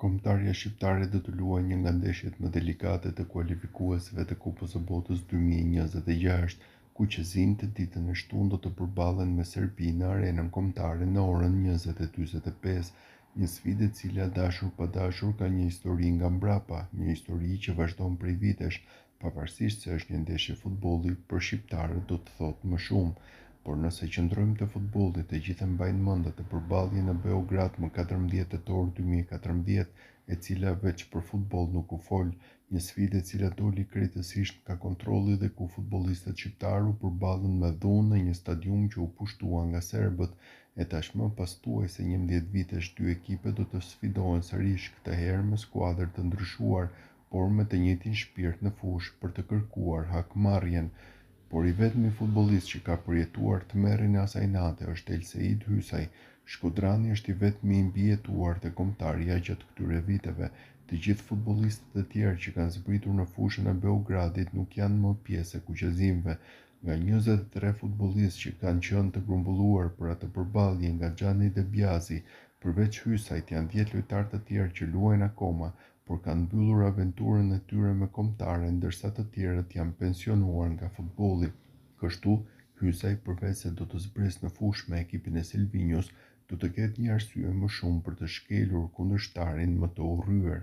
Kombëtarja shqiptare do të luajë një nga ndeshjet më delikate të kualifikuesve të Kupës së Botës 2026, ku qezimtë ditën e shtunë do të përballen me Serbinë në arenën kombëtare në orën 20:45, një sfidë e cila dashur pa dashur ka një histori nga mbrapa, një histori që vazhdon prej vitesh, pavarësisht se është një ndeshje futbolli, për shqiptarët do të thotë më shumë. Por nëse qëndrojmë te futbolli, të gjithë mbajnë mend atë përballje në Beograd më 14 tetor 2014, e cila veç për futboll nuk u fol, një sfidë e cila doli krejtësisht nga kontrolli dhe ku futbollistët shqiptar u përballën me dhunë në një stadium që u pushtua nga serbët, e tashmë pas tuaj se 11 vitesh dy ekipet do të sfidohen sërish, këtë herë me skuadër të ndryshuar, por me të njëjtin shpirt në fushë për të kërkuar hakmarrjen. Por i vetmi futbollist që ka përjetuar tmerrin e asaj nate është Elseid Hysaj. Shkodrani është i vetmi i mbijetuar te kombëtarja gjatë këtyre viteve. Të gjithë futbollistët e tjerë që kanë zbritur në fushën e Beogradit nuk janë më pjesë e kuqezimve. Nga 23 futbollistë që kanë qenë të grumbulluar për atë përballje nga Xhani Debiazi, përveç Hysajt janë 10 lojtarë të tjerë që luajnë akoma, por kanë mbyllur aventurën e tyre me kombëtare, ndërsa të tjerët janë pensionuar nga futbolli. Kështu, Hysaj përveç se do të zbresë në fushë me ekipin e Silvinjos, do të ketë një arsye më shumë për të shkelur kundërshtarin më të urryer.